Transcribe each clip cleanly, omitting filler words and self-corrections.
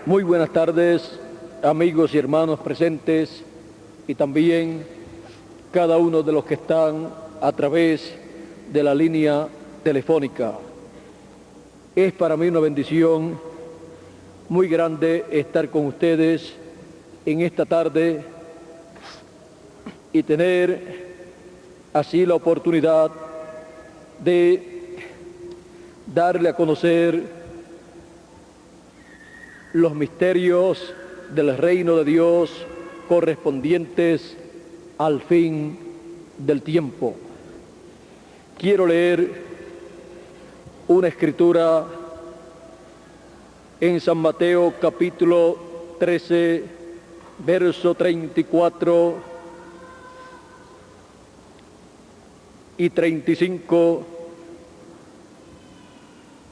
Muy buenas tardes, amigos y hermanos presentes, y también cada uno de los que están a través de la línea telefónica. Es para mí una bendición muy grande estar con ustedes en esta tarde y tener así la oportunidad de darle a conocer los misterios del reino de Dios correspondientes al fin del tiempo. Quiero leer una escritura en San Mateo capítulo 13, verso 34 y 35,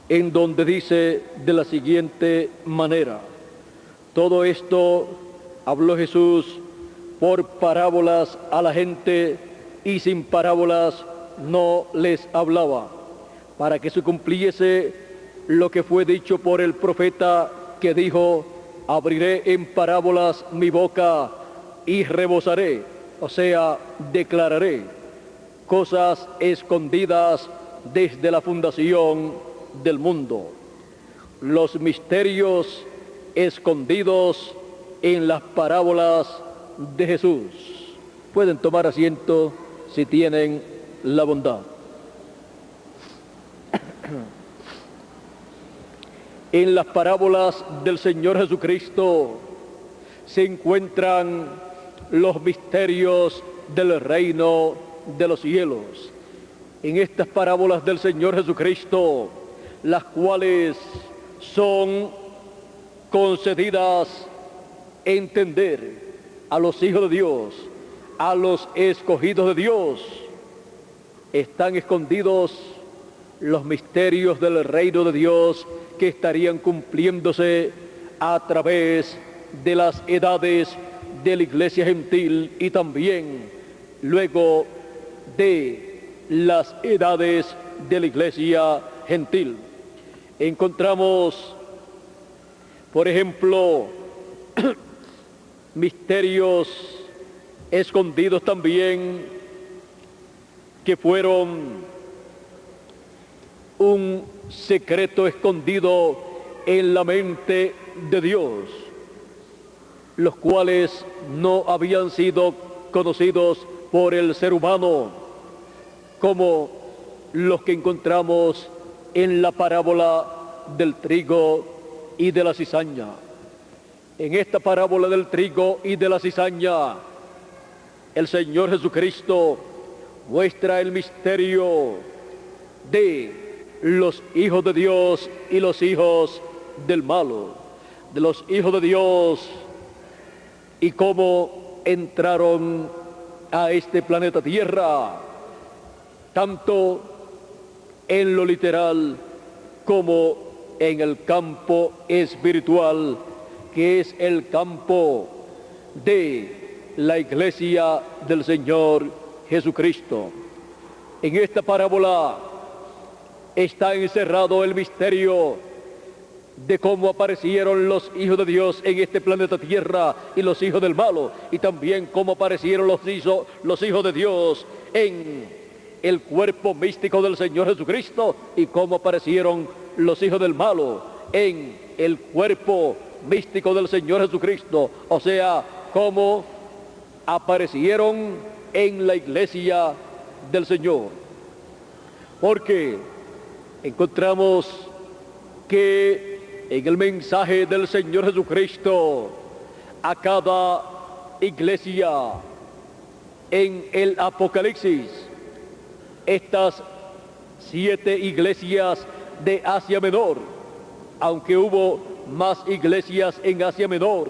en donde dice de la siguiente manera: todo esto habló Jesús por parábolas a la gente, y sin parábolas no les hablaba, para que se cumpliese lo que fue dicho por el profeta, que dijo: abriré en parábolas mi boca y rebosaré, o sea, declararé cosas escondidas desde la fundación del mundo, los misterios escondidos en las parábolas de Jesús. Pueden tomar asiento si tienen la bondad. En las parábolas del Señor Jesucristo se encuentran los misterios del reino de los cielos. En estas parábolas del Señor Jesucristo, las cuales son concedidas entender a los hijos de Dios, a los escogidos de Dios, están escondidos los misterios del reino de Dios que estarían cumpliéndose a través de las edades de la iglesia gentil y también luego de las edades de la iglesia gentil. Encontramos, por ejemplo, misterios escondidos también que fueron un secreto escondido en la mente de Dios, los cuales no habían sido conocidos por el ser humano, como los que encontramos en la parábola del trigo y de la cizaña. En esta parábola del trigo y de la cizaña, el Señor Jesucristo muestra el misterio de los hijos de Dios y los hijos del malo, de los hijos de Dios y cómo entraron a este planeta Tierra, tanto en lo literal como en el campo espiritual, que es el campo de la iglesia del Señor Jesucristo. En esta parábola está encerrado el misterio de cómo aparecieron los hijos de Dios en este planeta Tierra y los hijos del malo, y también cómo aparecieron los hijos de Dios en el cuerpo místico del Señor Jesucristo, y cómo aparecieron los hijos del malo en el cuerpo místico del Señor Jesucristo, o sea, cómo aparecieron en la iglesia del Señor. Porque encontramos que en el mensaje del Señor Jesucristo a cada iglesia en el Apocalipsis, estas 7 iglesias de Asia Menor, aunque hubo más iglesias en Asia Menor,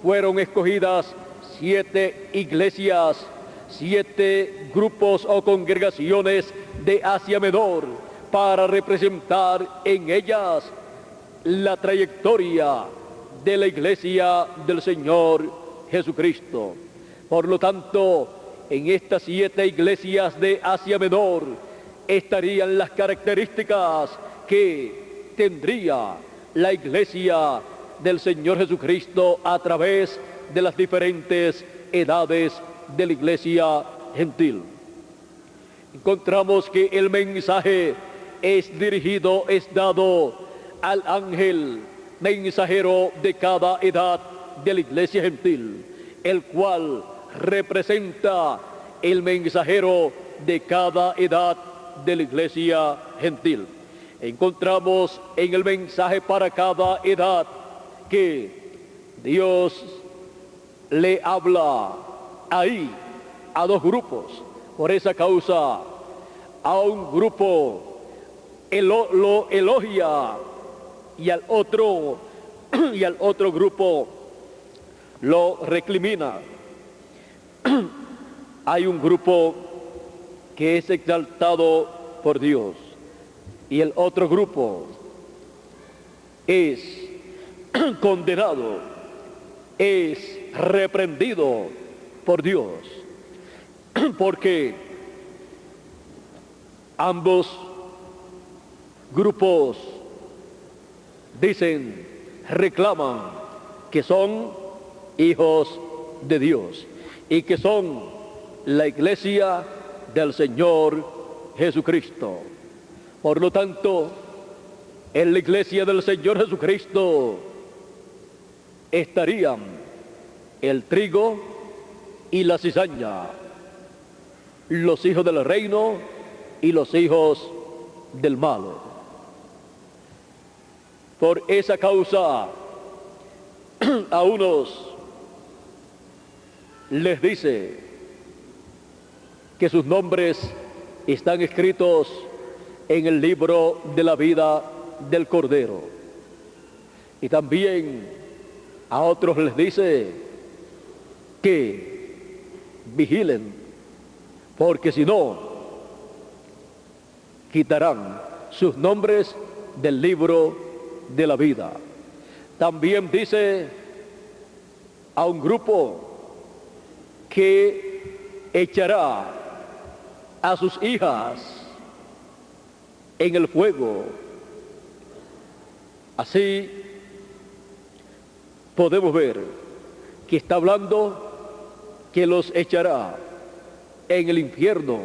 fueron escogidas 7 iglesias, 7 grupos o congregaciones de Asia Menor, para representar en ellas la trayectoria de la iglesia del Señor Jesucristo. Por lo tanto, en estas 7 iglesias de Asia Menor estarían las características que tendría la iglesia del Señor Jesucristo a través de las diferentes edades de la iglesia gentil. Encontramos que el mensaje es dado al ángel mensajero de cada edad de la iglesia gentil, el cual representa el mensajero de cada edad de la iglesia gentil. Encontramos en el mensaje para cada edad que Dios le habla ahí a dos grupos. Por esa causa, a un grupo lo elogia y al otro grupo lo recrimina. Hay un grupo que es exaltado por Dios y el otro grupo es condenado, es reprendido por Dios, porque ambos grupos reclaman que son hijos de Dios y que son la iglesia del Señor Jesucristo. Por lo tanto, en la iglesia del Señor Jesucristo estarían el trigo y la cizaña, los hijos del reino y los hijos del malo. Por esa causa, a unos les dice que sus nombres están escritos en el libro de la vida del Cordero. Y también a otros les dice que vigilen, porque si no, quitarán sus nombres del libro de la vida. También dice a un grupo que echará a sus hijas en el fuego. Así podemos ver que está hablando que los echará en el infierno,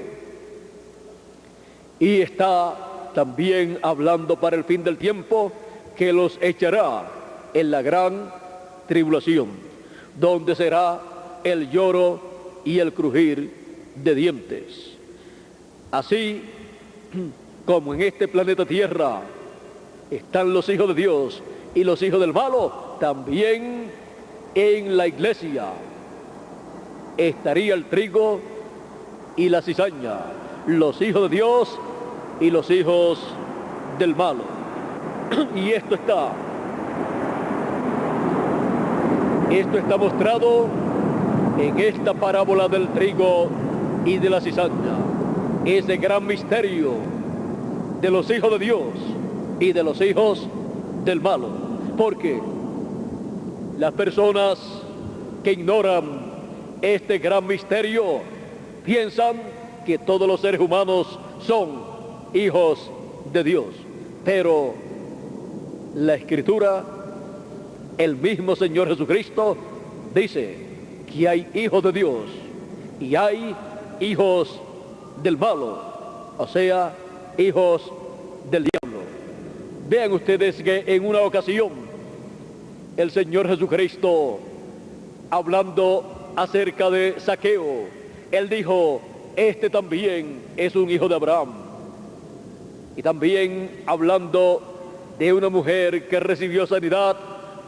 y está también hablando para el fin del tiempo que los echará en la gran tribulación, donde será el lloro y el crujir de dientes. Así como en este planeta Tierra están los hijos de Dios y los hijos del malo, también en la iglesia estaría el trigo y la cizaña, los hijos de Dios y los hijos del malo. Y esto está mostrado en esta parábola del trigo y de la cizaña, ese gran misterio de los hijos de Dios y de los hijos del malo, porque las personas que ignoran este gran misterio piensan que todos los seres humanos son hijos de Dios, pero la Escritura, el mismo Señor Jesucristo, dice que hay hijos de Dios y hay hijos del malo, o sea, hijos del diablo. Vean ustedes que en una ocasión el Señor Jesucristo, hablando acerca de Zaqueo, él dijo: este también es un hijo de Abraham. Y también hablando de una mujer que recibió sanidad,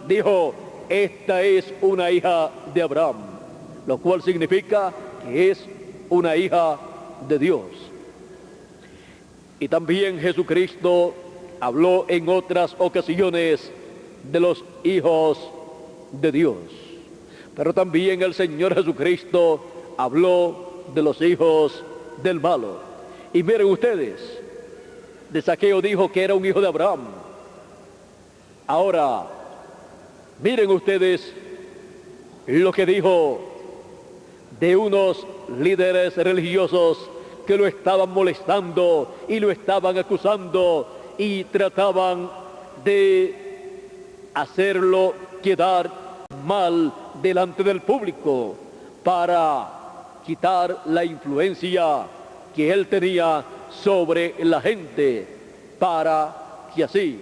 dijo: esta es una hija de Abraham, lo cual significa que es una hija de Dios. Y también Jesucristo habló en otras ocasiones de los hijos de Dios, pero también el Señor Jesucristo habló de los hijos del malo. Y miren ustedes, de Zaqueo dijo que era un hijo de Abraham. Ahora, miren ustedes lo que dijo de unos líderes religiosos que lo estaban molestando y lo estaban acusando y trataban de hacerlo quedar mal delante del público, para quitar la influencia que él tenía sobre la gente, para que así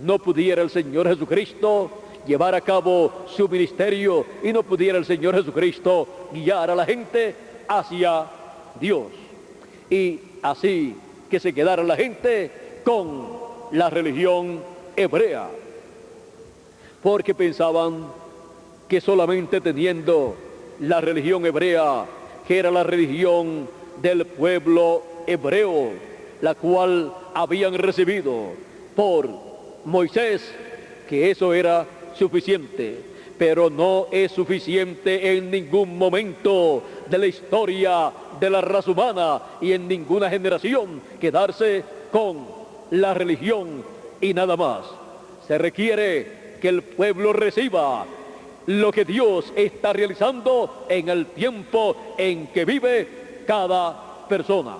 no pudiera el Señor Jesucristo llevar a cabo su ministerio y no pudiera el Señor Jesucristo guiar a la gente hacia Dios. Y así que se quedara la gente con la religión hebrea, porque pensaban que solamente teniendo la religión hebrea, que era la religión del pueblo hebreo, la cual habían recibido por Moisés, que eso era suficiente. Pero no es suficiente en ningún momento de la historia de la raza humana y en ninguna generación quedarse con la religión y nada más. Se requiere que el pueblo reciba lo que Dios está realizando en el tiempo en que vive cada persona.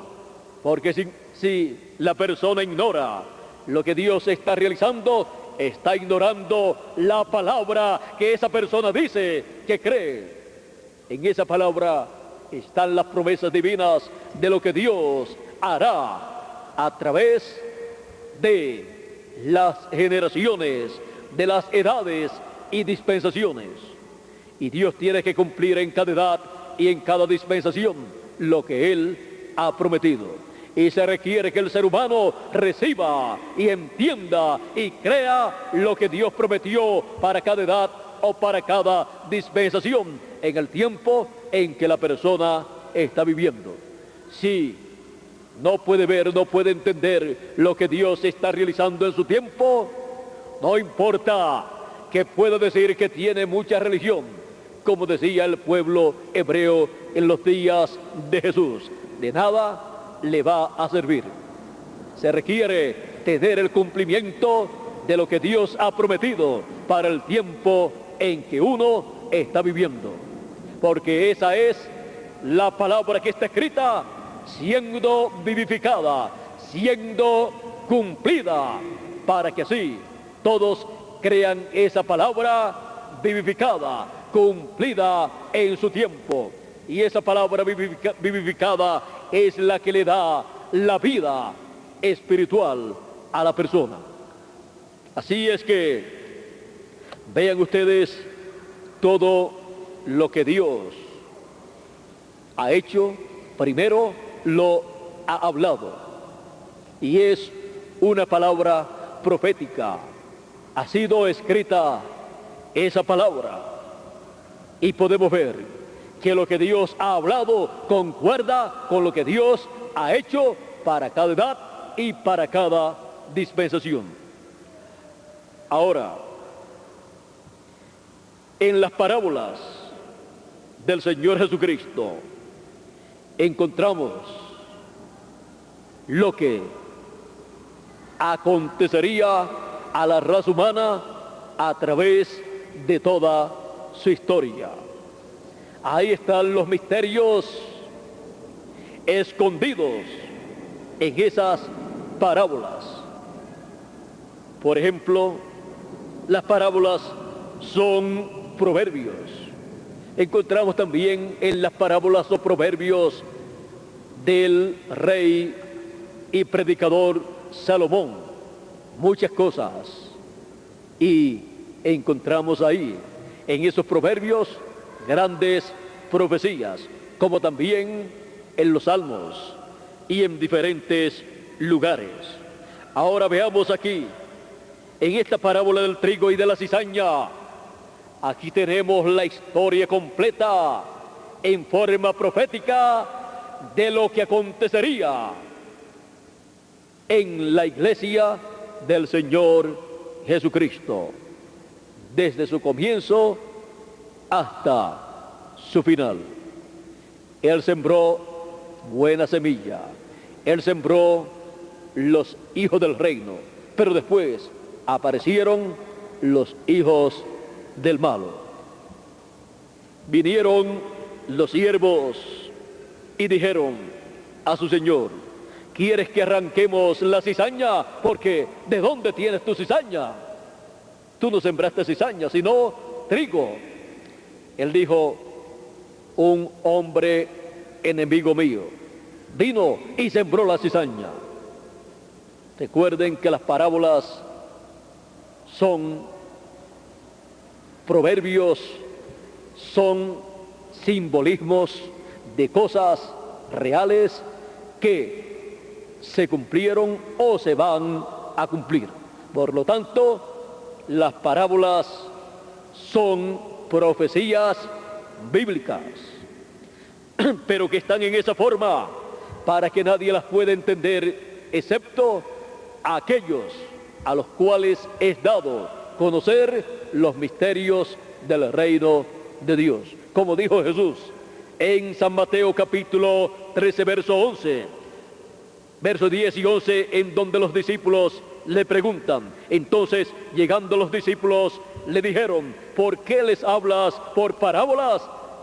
Porque si la persona ignora lo que Dios está realizando, está ignorando la palabra que esa persona dice que cree. En esa palabra están las promesas divinas de lo que Dios hará a través de las generaciones, de las edades y dispensaciones. Y Dios tiene que cumplir en cada edad y en cada dispensación lo que Él ha prometido. Y se requiere que el ser humano reciba y entienda y crea lo que Dios prometió para cada edad o para cada dispensación en el tiempo en que la persona está viviendo. Si no puede ver, no puede entender lo que Dios está realizando en su tiempo, no importa que pueda decir que tiene mucha religión, como decía el pueblo hebreo en los días de Jesús, de nada le va a servir. Se requiere tener el cumplimiento de lo que Dios ha prometido para el tiempo en que uno está viviendo, porque esa es la palabra que está escrita, siendo vivificada, siendo cumplida, para que así todos crean esa palabra vivificada, cumplida en su tiempo. Y esa palabra vivificada es la que le da la vida espiritual a la persona. Así es que vean ustedes todo lo que Dios ha hecho. Primero lo ha hablado, y es una palabra profética. Ha sido escrita esa palabra, y podemos ver que lo que Dios ha hablado concuerda con lo que Dios ha hecho para cada edad y para cada dispensación. Ahora, en las parábolas del Señor Jesucristo encontramos lo que acontecería a la raza humana a través de toda su historia. Ahí están los misterios escondidos en esas parábolas. Por ejemplo, las parábolas son proverbios. Encontramos también en las parábolas o proverbios del rey y predicador Salomón muchas cosas. Y encontramos ahí, en esos proverbios, grandes profecías, como también en los salmos y en diferentes lugares. Ahora veamos aquí, en esta parábola del trigo y de la cizaña, aquí tenemos la historia completa en forma profética de lo que acontecería en la iglesia del Señor Jesucristo, desde su comienzo hasta su final. Él sembró buena semilla, Él sembró los hijos del reino, pero después aparecieron los hijos del malo. Vinieron los siervos y dijeron a su señor: ¿quieres que arranquemos la cizaña? Porque ¿de dónde tienes tu cizaña? Tú no sembraste cizaña, sino trigo. Él dijo, un hombre enemigo mío vino y sembró la cizaña. Recuerden que las parábolas son proverbios, son simbolismos de cosas reales que se cumplieron o se van a cumplir. Por lo tanto, las parábolas son profecías bíblicas, pero que están en esa forma para que nadie las pueda entender, excepto aquellos a los cuales es dado conocer los misterios del reino de Dios. Como dijo Jesús en San Mateo capítulo 13, verso 11, versos 10 y 11, en donde los discípulos le preguntan. Entonces, llegando los discípulos, le dijeron, ¿por qué les hablas por parábolas?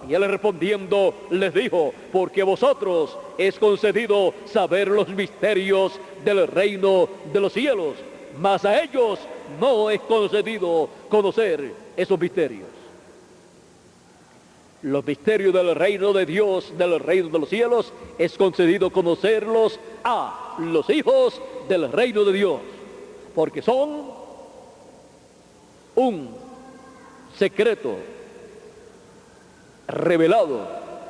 Y él respondiendo les dijo, porque a vosotros es concedido saber los misterios del reino de los cielos, mas a ellos no es concedido conocer esos misterios. Los misterios del reino de Dios, del reino de los cielos, es concedido conocerlos a los hijos del reino de Dios, porque son un secreto revelado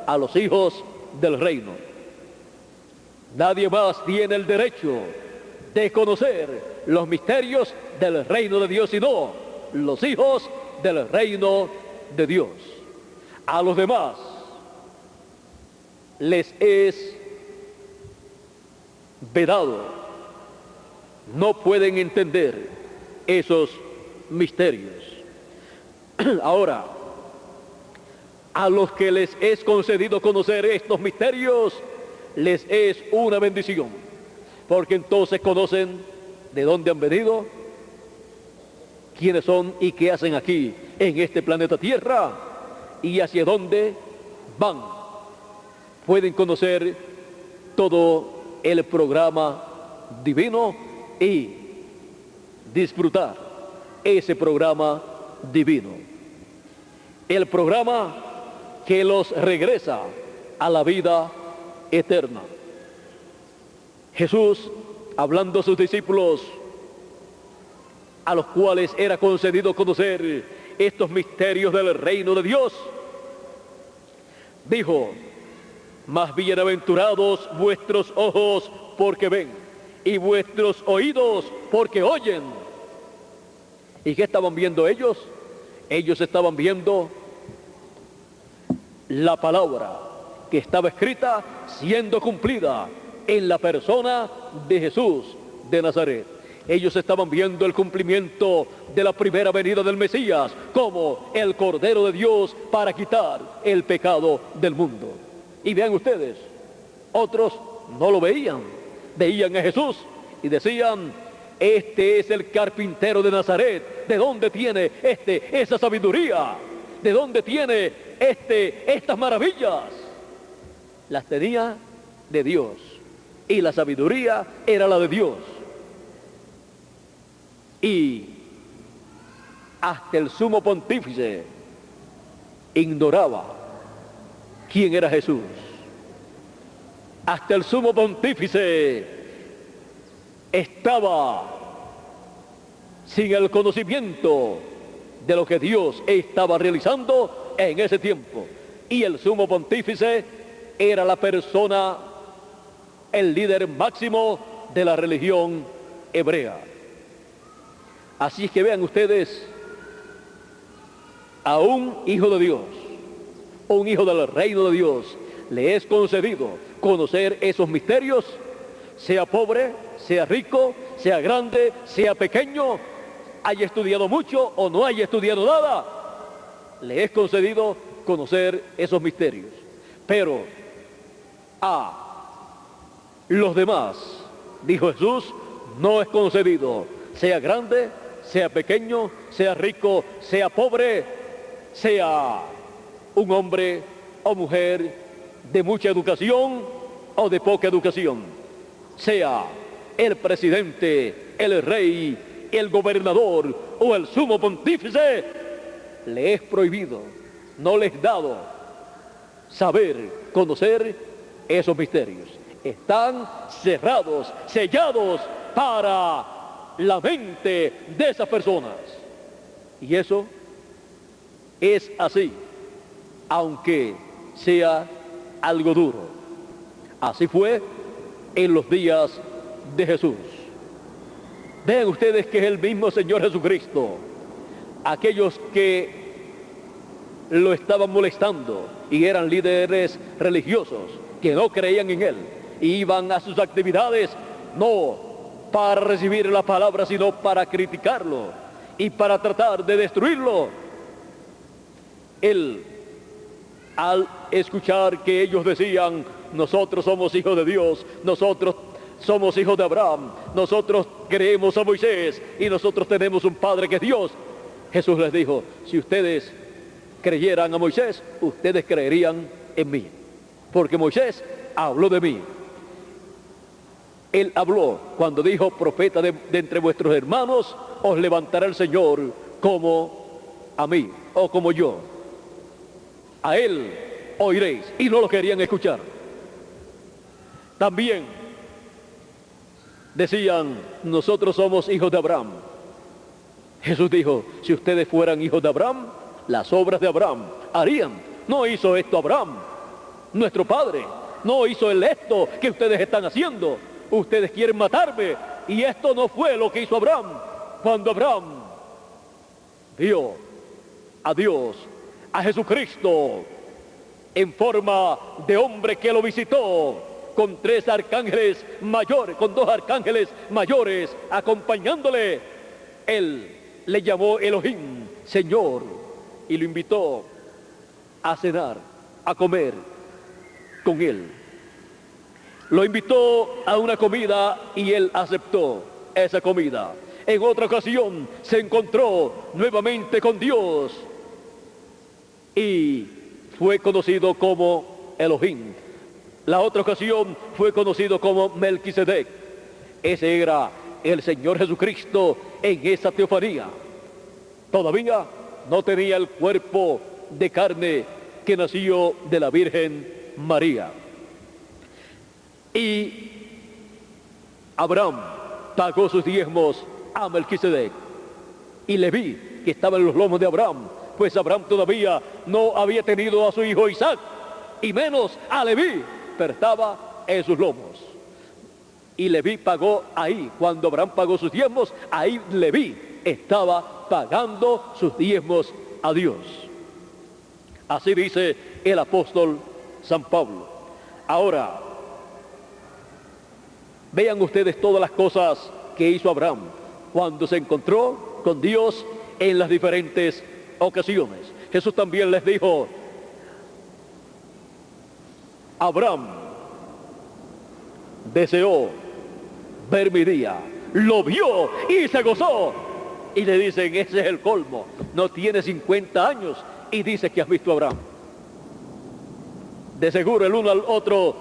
a los hijos del reino. Nadie más tiene el derecho de conocer los misterios del reino de Dios, sino los hijos del reino de Dios. A los demás les es vedado, no pueden entender esos misterios. Ahora, a los que les es concedido conocer estos misterios, les es una bendición, porque entonces conocen de dónde han venido, quiénes son y qué hacen aquí en este planeta Tierra y hacia dónde van. Pueden conocer todo el programa divino y disfrutar ese programa divino. El programa que los regresa a la vida eterna. Jesús, hablando a sus discípulos, a los cuales era concedido conocer estos misterios del reino de Dios, dijo, más bienaventurados vuestros ojos porque ven y vuestros oídos porque oyen. ¿Y qué estaban viendo ellos? Ellos estaban viendo la palabra que estaba escrita siendo cumplida en la persona de Jesús de Nazaret. Ellos estaban viendo el cumplimiento de la primera venida del Mesías como el Cordero de Dios para quitar el pecado del mundo. Y vean ustedes, otros no lo veían, veían a Jesús y decían, este es el carpintero de Nazaret. ¿De dónde tiene esa sabiduría? ¿De dónde tiene estas maravillas? Las tenía de Dios y la sabiduría era la de Dios. Y hasta el sumo pontífice ignoraba quién era Jesús. Hasta el sumo pontífice estaba sin el conocimiento de lo que Dios estaba realizando en ese tiempo. Y el sumo pontífice era la persona, el líder máximo de la religión hebrea. Así es que vean ustedes, a un hijo de Dios, un hijo del reino de Dios, le es concedido conocer esos misterios, sea pobre, sea rico, sea grande, sea pequeño, haya estudiado mucho o no haya estudiado nada, le es concedido conocer esos misterios. Pero a los demás, dijo Jesús, no es concedido, sea grande, sea pequeño, sea rico, sea pobre, sea un hombre o mujer de mucha educación o de poca educación, sea el presidente, el rey el gobernador o el sumo pontífice, le es prohibido, no les es dado saber, conocer esos misterios. Están cerrados, sellados para la mente de esas personas. Y eso es así, aunque sea algo duro. Así fue en los días de Jesús. Vean ustedes que es el mismo Señor Jesucristo. Aquellos que lo estaban molestando y eran líderes religiosos que no creían en Él, y iban a sus actividades no para recibir la palabra, sino para criticarlo y para tratar de destruirlo. Él, al escuchar que ellos decían: nosotros somos hijos de Dios, nosotros somos hijos de Abraham, nosotros creemos a Moisés y nosotros tenemos un Padre que es Dios, Jesús les dijo: si ustedes creyeran a Moisés, ustedes creerían en mí, porque Moisés habló de mí. Él habló cuando dijo: profeta de entre vuestros hermanos os levantará el Señor como a mí, o como yo. A Él oiréis. Y no lo querían escuchar. También decían: nosotros somos hijos de Abraham. Jesús dijo: si ustedes fueran hijos de Abraham, las obras de Abraham harían. No hizo esto Abraham, nuestro padre. No hizo él esto que ustedes están haciendo. Ustedes quieren matarme, y esto no fue lo que hizo Abraham. Cuando Abraham vio a Dios, a Jesucristo, en forma de hombre que lo visitó, con tres arcángeles mayores, con dos arcángeles mayores acompañándole, él le llamó Elohim, Señor, y lo invitó a cenar, a comer con él. Lo invitó a una comida y él aceptó esa comida. En otra ocasión se encontró nuevamente con Dios y fue conocido como Elohim. La otra ocasión fue conocido como Melquisedec. Ese era el Señor Jesucristo en esa teofanía. Todavía no tenía el cuerpo de carne que nació de la Virgen María. Y Abraham pagó sus diezmos a Melquisedec. Y Leví, que estaba en los lomos de Abraham, pues Abraham todavía no había tenido a su hijo Isaac, y menos a Leví, pero estaba en sus lomos. Y Leví pagó ahí, cuando Abraham pagó sus diezmos, ahí Leví estaba pagando sus diezmos a Dios. Así dice el apóstol San Pablo. Ahora, vean ustedes todas las cosas que hizo Abraham cuando se encontró con Dios en las diferentes ocasiones. Jesús también les dijo: Abraham deseó ver mi día, lo vio y se gozó. Y le dicen: ese es el colmo, no tiene 50 años y dice que has visto a Abraham. De seguro el uno al otro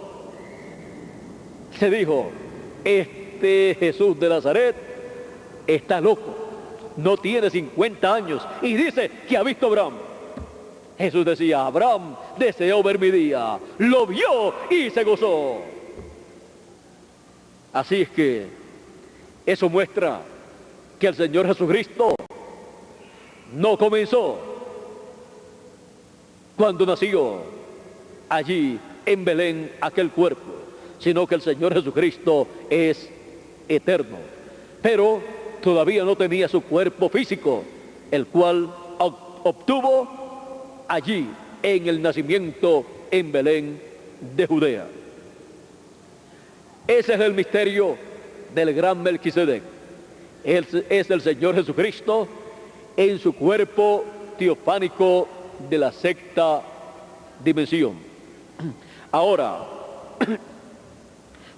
se dijo: este Jesús de Nazaret está loco, no tiene 50 años y dice que ha visto a Abraham. Jesús decía: Abraham deseó ver mi día, lo vio y se gozó. Así es que eso muestra que el Señor Jesucristo no comenzó cuando nació allí en Belén aquel cuerpo, sino que el Señor Jesucristo es eterno, pero todavía no tenía su cuerpo físico, el cual obtuvo allí en el nacimiento en Belén de Judea. Ese es el misterio del gran Melquisedec. Él es el Señor Jesucristo en su cuerpo teofánico de la sexta dimensión. Ahora,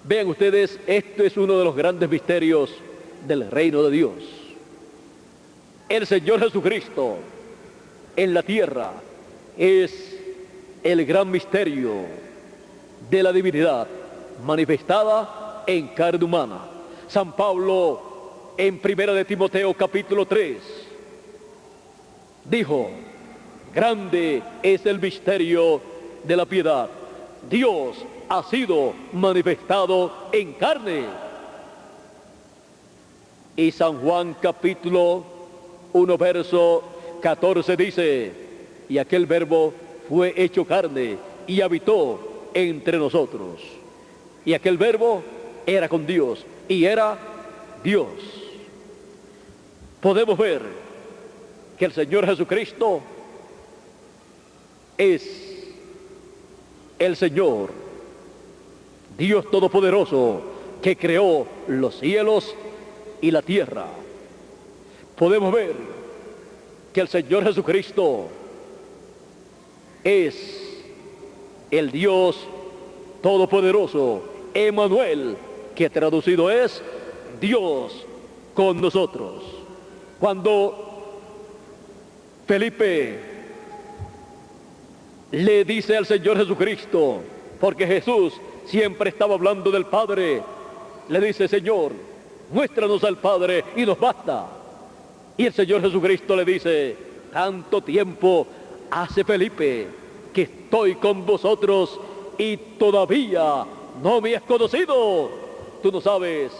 vean ustedes, esto es uno de los grandes misterios del reino de Dios. El Señor Jesucristo en la tierra es el gran misterio de la divinidad manifestada en carne humana. San Pablo en 1 de Timoteo capítulo 3, dijo: grande es el misterio de la piedad. Dios ha sido manifestado en carne. Y San Juan capítulo 1 verso 14 dice: y aquel verbo fue hecho carne y habitó entre nosotros. Y aquel verbo era con Dios y era Dios. Podemos ver que el Señor Jesucristo es el Señor, Dios Todopoderoso, que creó los cielos y la tierra. Podemos ver que el Señor Jesucristo es el Dios Todopoderoso, Emmanuel, que traducido es Dios con nosotros. Cuando Felipe le dice al Señor Jesucristo, porque Jesús siempre estaba hablando del Padre, le dice: Señor, muéstranos al Padre y nos basta. Y el Señor Jesucristo le dice: tanto tiempo hace, Felipe, que estoy con vosotros y todavía no me has conocido. Tú no sabes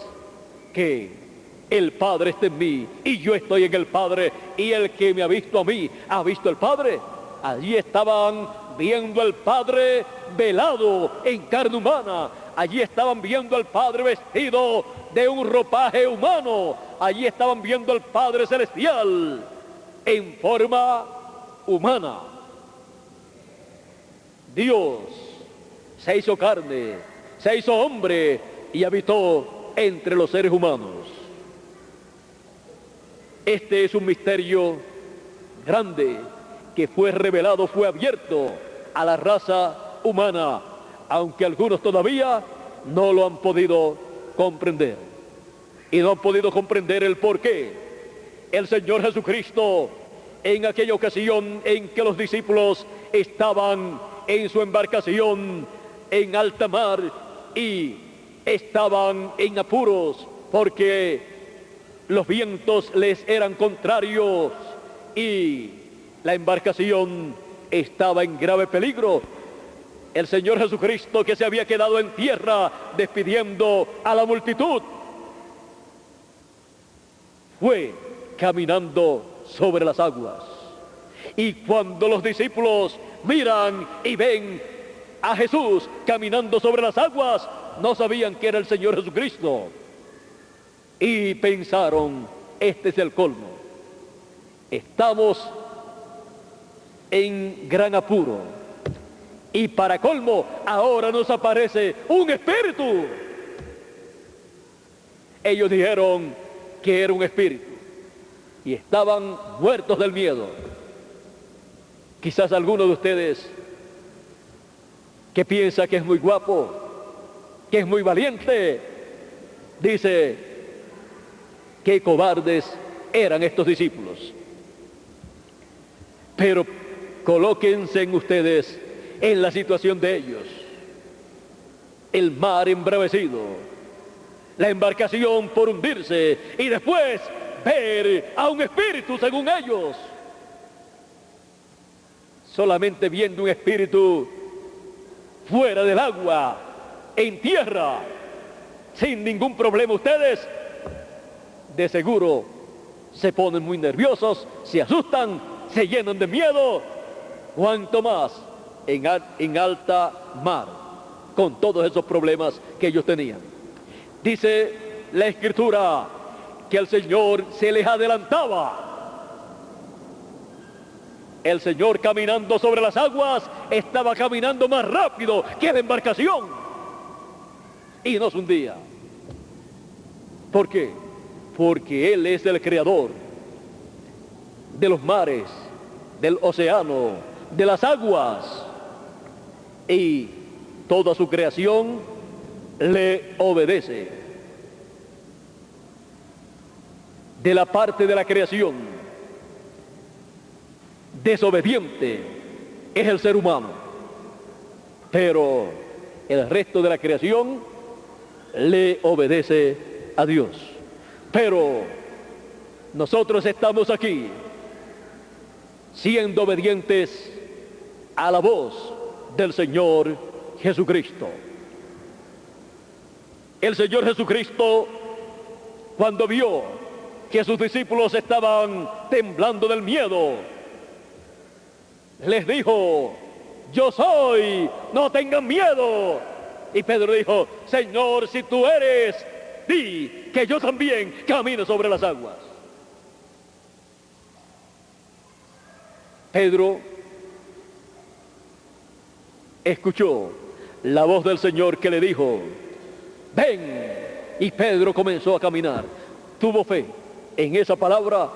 que el Padre está en mí y yo estoy en el Padre, y el que me ha visto a mí ha visto al Padre. Allí estaban viendo al Padre velado en carne humana. Allí estaban viendo al Padre vestido de un ropaje humano. Allí estaban viendo al Padre celestial en forma humana. Dios se hizo carne, se hizo hombre y habitó entre los seres humanos. Este es un misterio grande que fue revelado, fue abierto a la raza humana, aunque algunos todavía no lo han podido comprender. Y no han podido comprender el por qué el Señor Jesucristo, en aquella ocasión en que los discípulos estaban en su embarcación en alta mar y estaban en apuros porque los vientos les eran contrarios y la embarcación estaba en grave peligro, el Señor Jesucristo, que se había quedado en tierra despidiendo a la multitud, fue caminando sobre las aguas. Y cuando los discípulos miran y ven a Jesús caminando sobre las aguas, no sabían que era el Señor Jesucristo. Y pensaron: este es el colmo. Estamos en gran apuro. Y para colmo, ahora nos aparece un espíritu. Ellos dijeron que era un espíritu y estaban muertos del miedo. Quizás alguno de ustedes que piensa que es muy guapo, que es muy valiente, dice: qué cobardes eran estos discípulos. Pero colóquense en ustedes en la situación de ellos. El mar embravecido, la embarcación por hundirse, y después ver a un espíritu según ellos. Solamente viendo un espíritu fuera del agua, en tierra, sin ningún problema, ustedes de seguro se ponen muy nerviosos, se asustan, se llenan de miedo. Cuanto más en alta mar, con todos esos problemas que ellos tenían. Dice la Escritura que el Señor se les adelantaba. El Señor, caminando sobre las aguas, estaba caminando más rápido que la embarcación y no se hundía. ¿Por qué? Porque Él es el creador de los mares, del océano, de las aguas, y toda su creación le obedece. De la parte de la creación desobediente es el ser humano, pero el resto de la creación le obedece a Dios. Pero nosotros estamos aquí siendo obedientes a la voz del Señor Jesucristo. El Señor Jesucristo, cuando vio que sus discípulos estaban temblando del miedo, les dijo: yo soy, no tengan miedo. Y Pedro dijo: Señor, si tú eres, di que yo también camine sobre las aguas. Pedro escuchó la voz del Señor que le dijo: ven. Y Pedro comenzó a caminar. Tuvo fe en esa palabra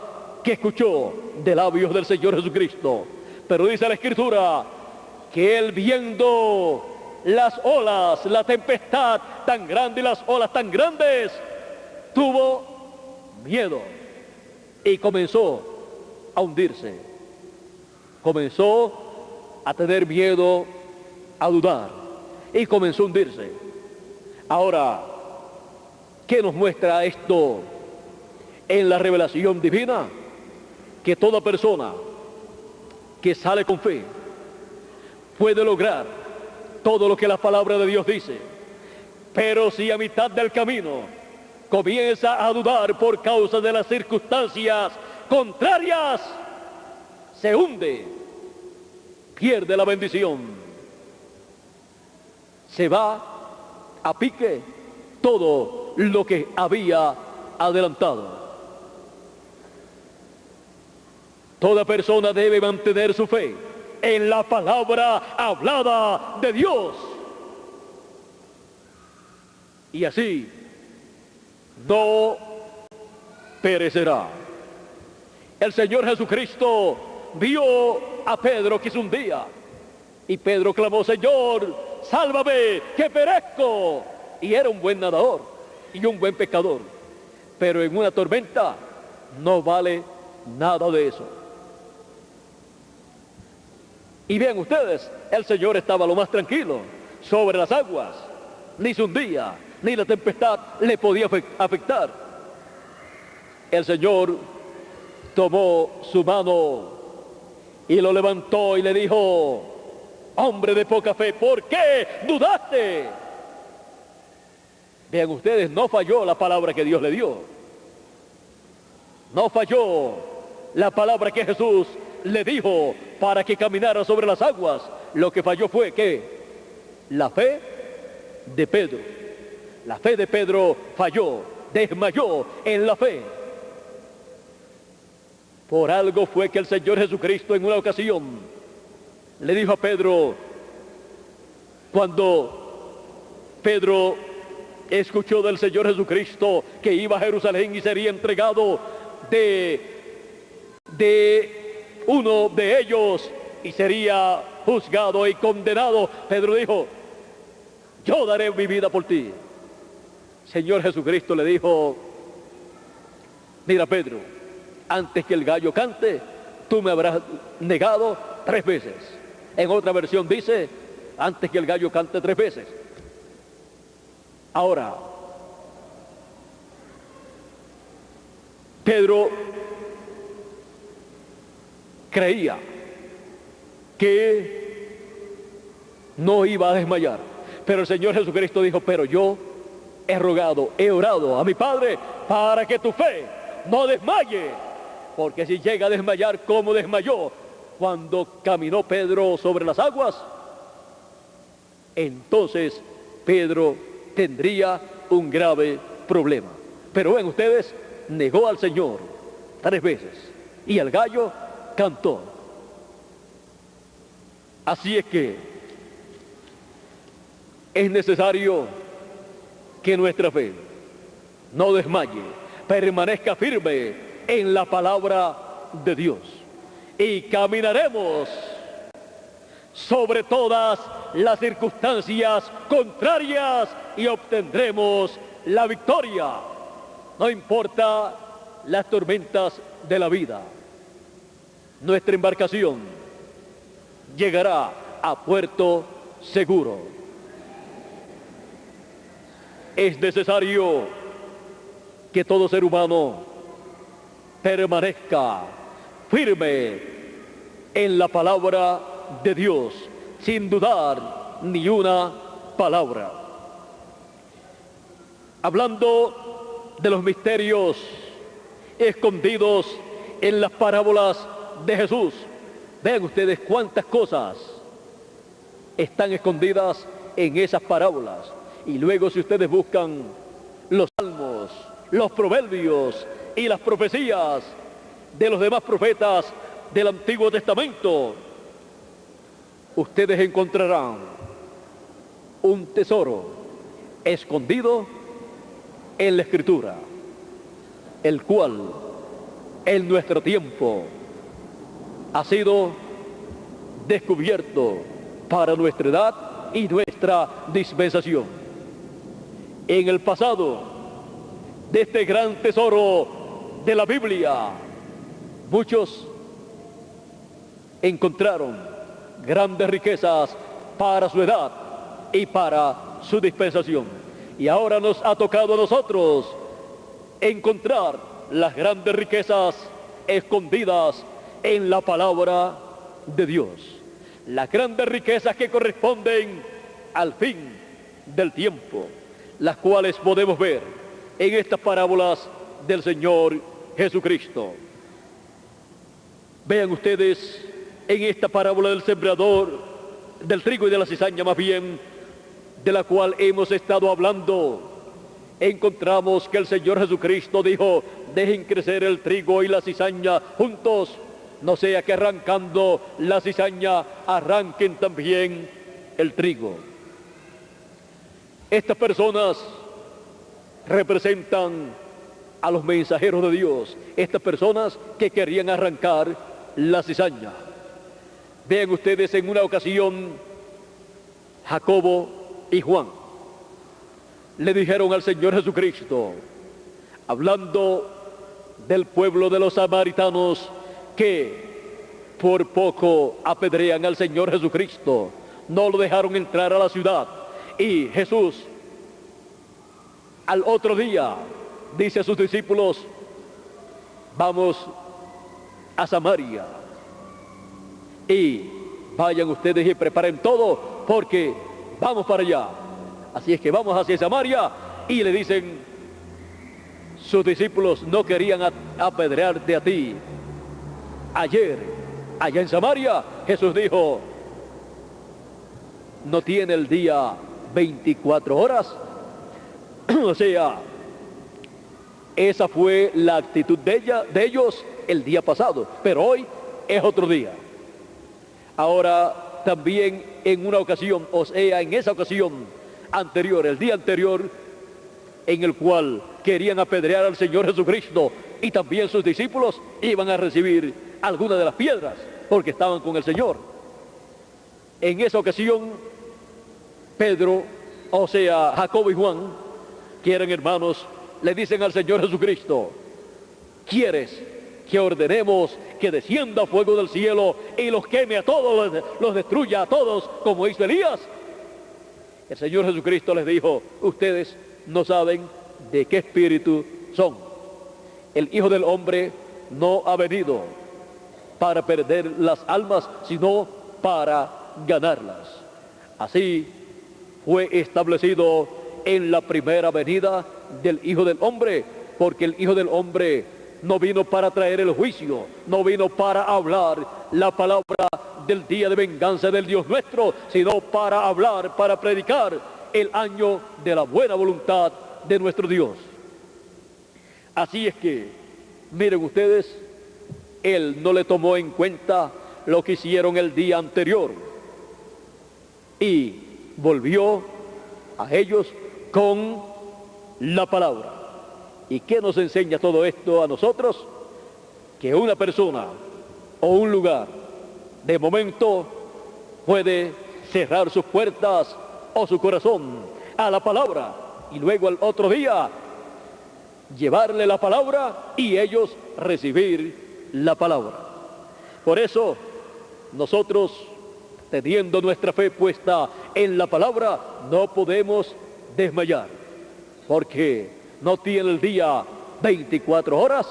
que escuchó de labios del Señor Jesucristo. Pero dice la Escritura que él, viendo las olas, la tempestad tan grande y las olas tan grandes, tuvo miedo y comenzó a hundirse. Comenzó a tener miedo, a dudar, y comenzó a hundirse. Ahora, ¿qué nos muestra esto en la revelación divina? Que toda persona que sale con fe puede lograr todo lo que la palabra de Dios dice. Pero si a mitad del camino comienza a dudar por causa de las circunstancias contrarias, se hunde, pierde la bendición, se va a pique todo lo que había adelantado. Toda persona debe mantener su fe en la palabra hablada de Dios. Y así no perecerá. El Señor Jesucristo vio a Pedro que se hundía. Y Pedro clamó: Señor, sálvame, que perezco. Y era un buen nadador y un buen pescador. Pero en una tormenta no vale nada de eso. Y vean ustedes, el Señor estaba lo más tranquilo sobre las aguas. Ni se hundía, ni la tempestad le podía afectar. El Señor tomó su mano y lo levantó y le dijo: hombre de poca fe, ¿por qué dudaste? Vean ustedes, no falló la palabra que Dios le dio. No falló la palabra que Jesús le dijo para que caminara sobre las aguas. Lo que falló fue que la fe de Pedro. La fe de Pedro falló, desmayó en la fe. Por algo fue que el Señor Jesucristo en una ocasión le dijo a Pedro, cuando Pedro escuchó del Señor Jesucristo que iba a Jerusalén y sería entregado de uno de ellos y sería juzgado y condenado, Pedro dijo: yo daré mi vida por ti. Señor Jesucristo le dijo: mira, Pedro, antes que el gallo cante, tú me habrás negado 3 veces. En otra versión dice: antes que el gallo cante 3 veces. Ahora, Pedro creía que no iba a desmayar, pero el Señor Jesucristo dijo: pero yo he rogado, he orado a mi Padre para que tu fe no desmaye, porque si llega a desmayar como desmayó cuando caminó Pedro sobre las aguas, entonces Pedro tendría un grave problema. Pero ven ustedes, negó al Señor 3 veces y el gallo cantó. Así es que es necesario que nuestra fe no desmaye, permanezca firme en la palabra de Dios y caminaremos sobre todas las circunstancias contrarias y obtendremos la victoria. No importa las tormentas de la vida, nuestra embarcación llegará a puerto seguro. Es necesario que todo ser humano permanezca firme en la palabra de Dios, sin dudar ni una palabra. Hablando de los misterios escondidos en las parábolas de Jesús, vean ustedes cuántas cosas están escondidas en esas parábolas. Y luego, si ustedes buscan los salmos, los proverbios y las profecías de los demás profetas del Antiguo Testamento, ustedes encontrarán un tesoro escondido en la Escritura, el cual en nuestro tiempo ha sido descubierto para nuestra edad y nuestra dispensación. En el pasado de este gran tesoro de la Biblia, muchos encontraron grandes riquezas para su edad y para su dispensación. Y ahora nos ha tocado a nosotros encontrar las grandes riquezas escondidas en la palabra de Dios. Las grandes riquezas que corresponden al fin del tiempo, las cuales podemos ver en estas parábolas del Señor Jesucristo. Vean ustedes en esta parábola del sembrador, del trigo y de la cizaña más bien, de la cual hemos estado hablando, encontramos que el Señor Jesucristo dijo: dejen crecer el trigo y la cizaña juntos, no sea que arrancando la cizaña arranquen también el trigo. Estas personas representan a los mensajeros de Dios, estas personas que querían arrancar la cizaña. Vean ustedes, en una ocasión Jacobo y Juan le dijeron al Señor Jesucristo, hablando del pueblo de los samaritanos, que por poco apedrean al Señor Jesucristo, no lo dejaron entrar a la ciudad. Y Jesús al otro día dice a sus discípulos: vamos a Samaria y vayan ustedes y preparen todo, porque vamos para allá. Así es que vamos hacia Samaria, y le dicen sus discípulos: no querían apedrearte a ti ayer allá en Samaria. Jesús dijo: no tiene el día 24 horas. O sea, esa fue la actitud de ellos el día pasado, pero hoy es otro día. Ahora también en una ocasión, o sea, en esa ocasión anterior, el día anterior, en el cual querían apedrear al Señor Jesucristo, y también sus discípulos iban a recibir algunas de las piedras porque estaban con el Señor. En esa ocasión, Pedro, o sea, Jacobo y Juan, que eran hermanos, le dicen al Señor Jesucristo: ¿quieres que ordenemos que descienda fuego del cielo y los queme a todos, los destruya a todos, como hizo Elías? El Señor Jesucristo les dijo: ustedes no saben de qué espíritu son. El Hijo del Hombre no ha venido para perder las almas, sino para ganarlas. Así fue establecido en la primera venida del Hijo del Hombre, porque el Hijo del Hombre no vino para traer el juicio, no vino para hablar la palabra del día de venganza del Dios nuestro, sino para hablar, para predicar el año de la buena voluntad de nuestro Dios. Así es que, miren ustedes, Él no le tomó en cuenta lo que hicieron el día anterior y volvió a ellos con la palabra. ¿Y qué nos enseña todo esto a nosotros? Que una persona o un lugar de momento puede cerrar sus puertas o su corazón a la palabra, y luego al otro día llevarle la palabra y ellos recibir la palabra. Por eso nosotros, teniendo nuestra fe puesta en la palabra, no podemos desmayar, porque no tiene el día 24 horas.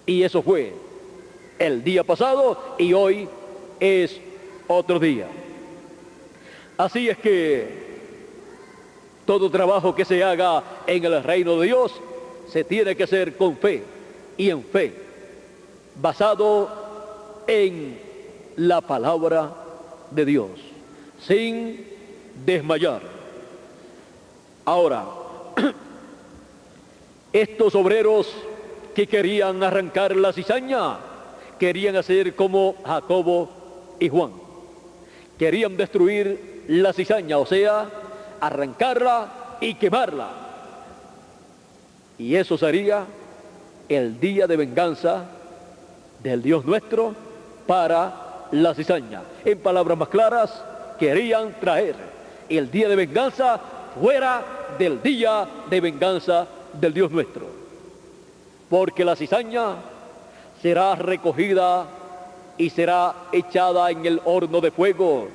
Y eso fue el día pasado y hoy es otro día. Así es que todo trabajo que se haga en el reino de Dios se tiene que hacer con fe y en fe, basado en la palabra de Dios, sin desmayar. Ahora, estos obreros que querían arrancar la cizaña, querían hacer como Jacobo y Juan. Querían destruir la cizaña, o sea, arrancarla y quemarla. Y eso sería el día de venganza del Dios nuestro para la cizaña. En palabras más claras, querían traer el día de venganza fuera del día de venganza del Dios nuestro. Porque la cizaña será recogida y será echada en el horno de fuego,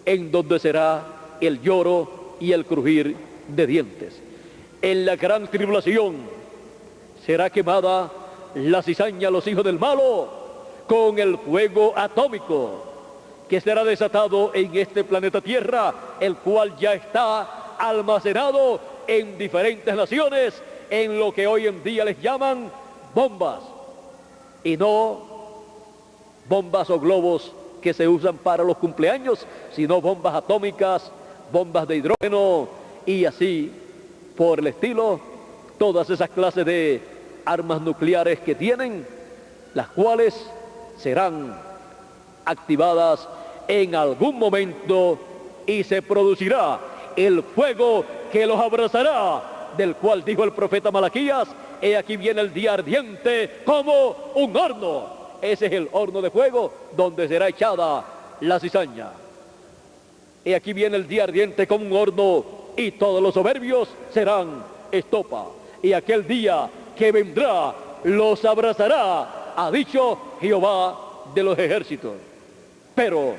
en donde será el lloro y el crujir de dientes. En la gran tribulación será quemada la cizaña, los hijos del malo, con el fuego atómico que será desatado en este planeta Tierra, el cual ya está almacenado en diferentes naciones, en lo que hoy en día les llaman bombas, y no bombas o globos que se usan para los cumpleaños, sino bombas atómicas, bombas de hidrógeno y así por el estilo, todas esas clases de armas nucleares que tienen, las cuales serán activadas en algún momento y se producirá el fuego que los abrazará, del cual dijo el profeta Malaquías: he aquí viene el día ardiente como un horno. Ese es el horno de fuego donde será echada la cizaña. He aquí viene el día ardiente como un horno, y todos los soberbios serán estopa. Y aquel día que vendrá los abrazará, ha dicho Jehová de los ejércitos. Pero,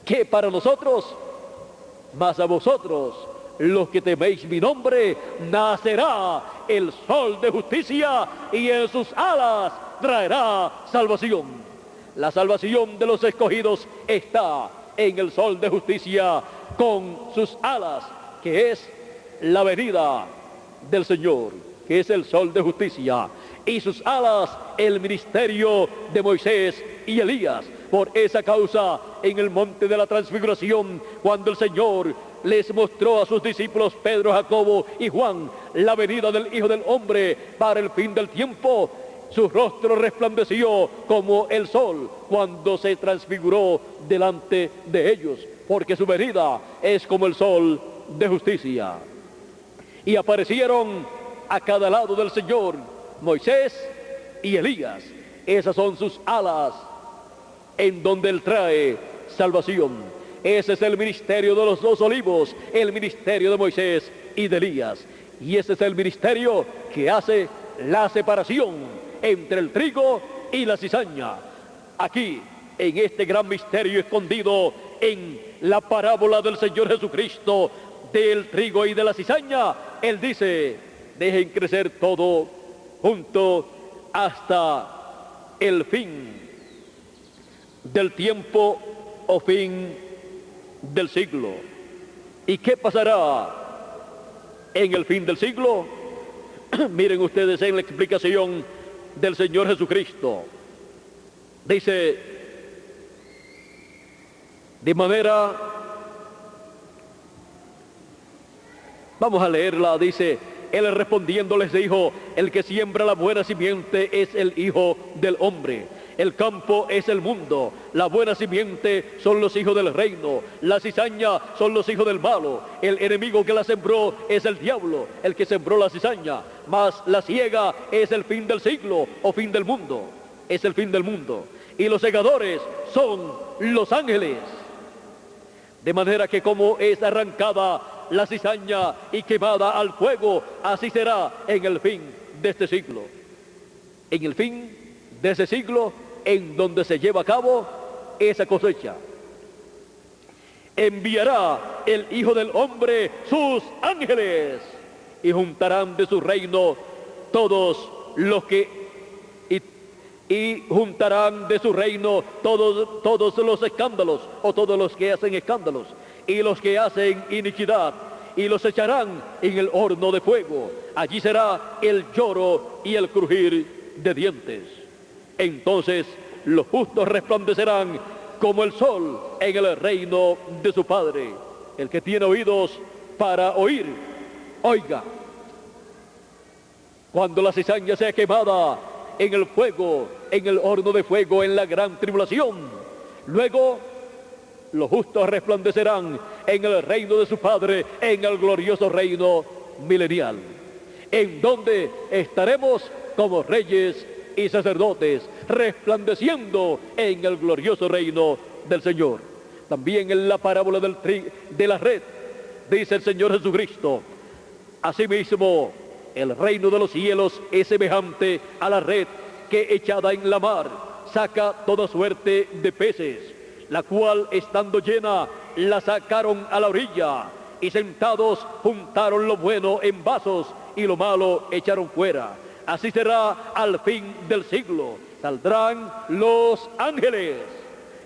¿qué para nosotros? Mas a vosotros, los que teméis mi nombre, nacerá el sol de justicia, y en sus alas traerá salvación. La salvación de los escogidos está en el sol de justicia, con sus alas, que es la venida del Señor, que es el sol de justicia, y sus alas el ministerio de Moisés y Elías. Por esa causa, en el monte de la transfiguración, cuando el Señor les mostró a sus discípulos Pedro, Jacobo y Juan la venida del Hijo del Hombre para el fin del tiempo, su rostro resplandeció como el sol cuando se transfiguró delante de ellos, porque su venida es como el sol de justicia. Y aparecieron a cada lado del Señor Moisés y Elías. Esas son sus alas en donde Él trae salvación. Ese es el ministerio de los dos olivos, el ministerio de Moisés y de Elías. Y ese es el ministerio que hace la separación entre el trigo y la cizaña. Aquí, en este gran misterio escondido en la parábola del Señor Jesucristo, del trigo y de la cizaña, Él dice: dejen crecer todo junto hasta el fin del tiempo o fin del siglo. ¿Y qué pasará en el fin del siglo? Miren ustedes en la explicación del Señor Jesucristo. Dice, de manera, vamos a leerla, dice: Él respondiendo les dijo: el que siembra la buena simiente es el Hijo del Hombre. El campo es el mundo, la buena simiente son los hijos del reino, la cizaña son los hijos del malo, el enemigo que la sembró es el diablo, el que sembró la cizaña, mas la siega es el fin del siglo o fin del mundo, es el fin del mundo, y los segadores son los ángeles. De manera que como es arrancada la cizaña y quemada al fuego, así será en el fin de este siglo. En el fin de ese siglo, en donde se lleva a cabo esa cosecha, enviará el Hijo del Hombre sus ángeles, y juntarán de su reino todos los que y juntarán de su reino todos los escándalos, o todos los que hacen escándalos, y los que hacen iniquidad, y los echarán en el horno de fuego. Allí será el lloro y el crujir de dientes. Entonces los justos resplandecerán como el sol en el reino de su Padre. El que tiene oídos para oír, oiga. Cuando la cizaña sea quemada en el fuego, en el horno de fuego, en la gran tribulación, luego los justos resplandecerán en el reino de su Padre, en el glorioso reino milenial, en donde estaremos como reyes y sacerdotes, resplandeciendo en el glorioso reino del Señor. También en la parábola de la red, dice el Señor Jesucristo: asimismo, el reino de los cielos es semejante a la red que, echada en la mar, saca toda suerte de peces, la cual, estando llena, la sacaron a la orilla, y sentados juntaron lo bueno en vasos y lo malo echaron fuera. Así será al fin del siglo. Saldrán los ángeles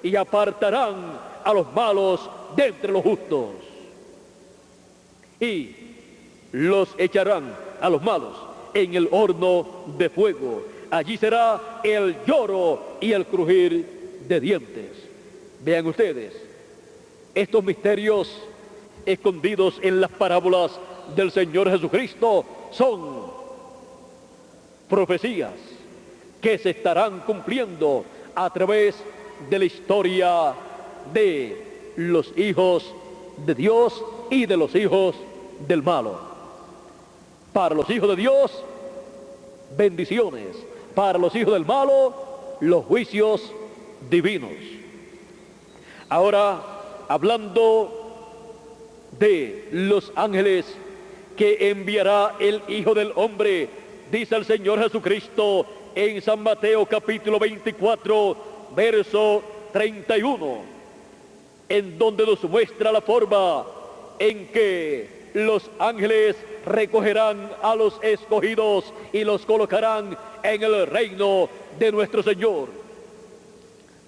y apartarán a los malos de entre los justos, y los echarán a los malos en el horno de fuego. Allí será el lloro y el crujir de dientes. Vean ustedes, estos misterios escondidos en las parábolas del Señor Jesucristo son profecías que se estarán cumpliendo a través de la historia de los hijos de Dios y de los hijos del malo. Para los hijos de Dios, bendiciones. Para los hijos del malo, los juicios divinos. Ahora, hablando de los ángeles que enviará el Hijo del Hombre, dice el Señor Jesucristo en San Mateo capítulo 24, verso 31, en donde nos muestra la forma en que los ángeles recogerán a los escogidos y los colocarán en el reino de nuestro Señor.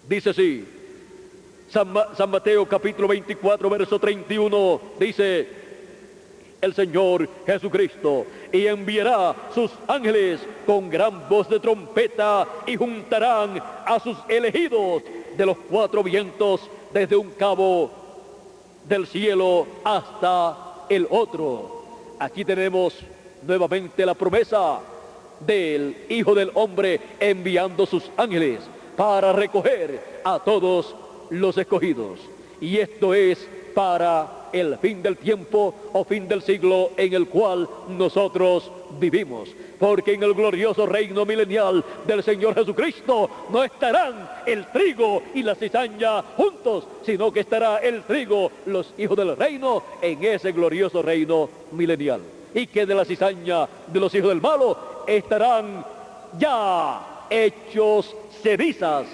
Dice así, San Mateo capítulo 24, verso 31, dice el Señor Jesucristo: y enviará sus ángeles con gran voz de trompeta, y juntarán a sus elegidos de los cuatro vientos, desde un cabo del cielo hasta el otro. Aquí tenemos nuevamente la promesa del Hijo del Hombre enviando sus ángeles para recoger a todos los escogidos. Y esto es para el fin del tiempo o fin del siglo en el cual nosotros vivimos. Porque en el glorioso reino milenial del Señor Jesucristo no estarán el trigo y la cizaña juntos, sino que estará el trigo, los hijos del reino, en ese glorioso reino milenial. Y que de la cizaña de los hijos del malo estarán ya hechos cenizas,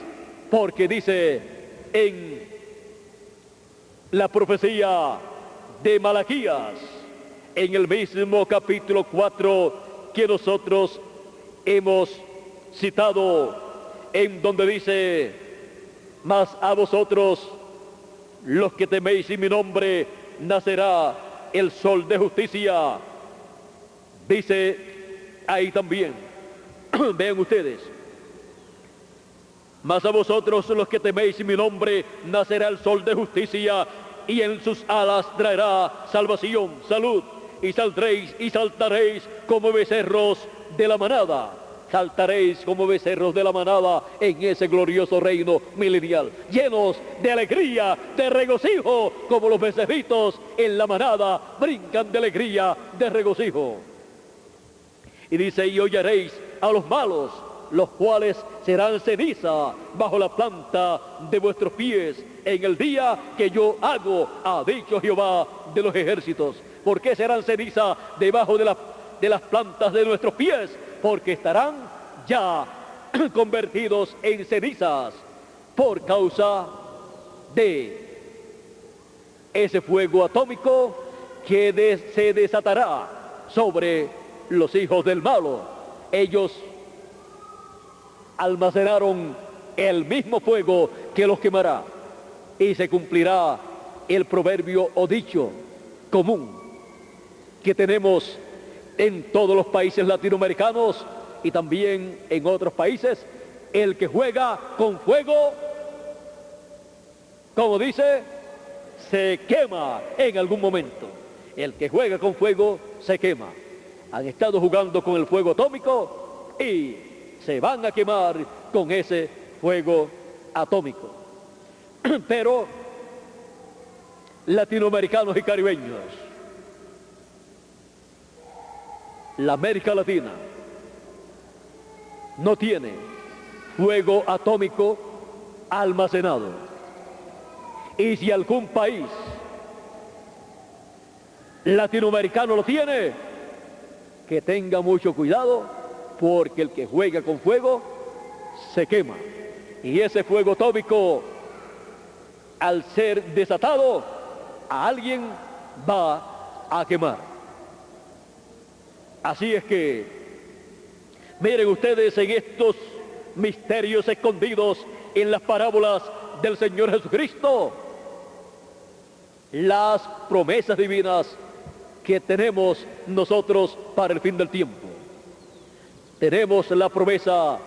porque dice en la profecía de Malaquías, en el mismo capítulo 4 que nosotros hemos citado, en donde dice: mas a vosotros, los que teméis en mi nombre, nacerá el sol de justicia. Dice ahí también, vean ustedes: mas a vosotros, los que teméis en mi nombre, nacerá el sol de justicia, y en sus alas traerá salvación, salud, y saldréis y saltaréis como becerros de la manada. Saltaréis como becerros de la manada en ese glorioso reino milenial, llenos de alegría, de regocijo, como los becerritos en la manada brincan de alegría, de regocijo. Y dice: y hollaréis a los malos, los cuales serán ceniza bajo la planta de vuestros pies en el día que yo hago, ha dicho Jehová de los ejércitos. ¿Por qué serán ceniza debajo de las plantas de nuestros pies? Porque estarán ya convertidos en cenizas por causa de ese fuego atómico que se desatará sobre los hijos del malo. Ellos almacenaron el mismo fuego que los quemará, y se cumplirá el proverbio o dicho común que tenemos en todos los países latinoamericanos y también en otros países: el que juega con fuego, como dice, se quema en algún momento. El que juega con fuego se quema. Han estado jugando con el fuego atómico y se van a quemar con ese fuego atómico. Pero latinoamericanos y caribeños, la América Latina no tiene fuego atómico almacenado. Y si algún país latinoamericano lo tiene, que tenga mucho cuidado, porque el que juega con fuego se quema. Y ese fuego atómico, al ser desatado, a alguien va a quemar. Así es que, miren ustedes en estos misterios escondidos en las parábolas del Señor Jesucristo, las promesas divinas que tenemos nosotros para el fin del tiempo. Tenemos la promesa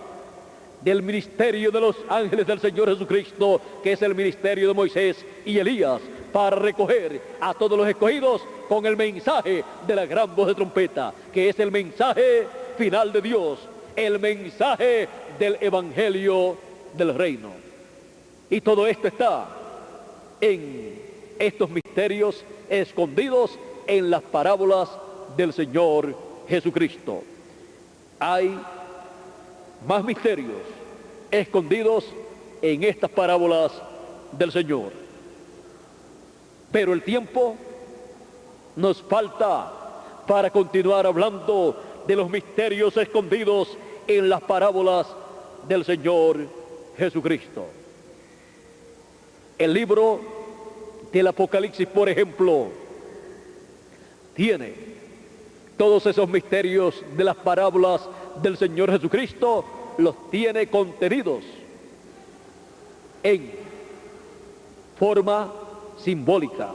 del ministerio de los ángeles del Señor Jesucristo, que es el ministerio de Moisés y Elías, para recoger a todos los escogidos con el mensaje de la gran voz de trompeta, que es el mensaje final de Dios, el mensaje del evangelio del reino. Y todo esto está en estos misterios escondidos en las parábolas del Señor Jesucristo. Hay más misterios escondidos en estas parábolas del Señor. Pero el tiempo nos falta para continuar hablando de los misterios escondidos en las parábolas del Señor Jesucristo. El libro del Apocalipsis, por ejemplo, tiene todos esos misterios de las parábolas del Señor Jesucristo, los tiene contenidos en forma simbólica.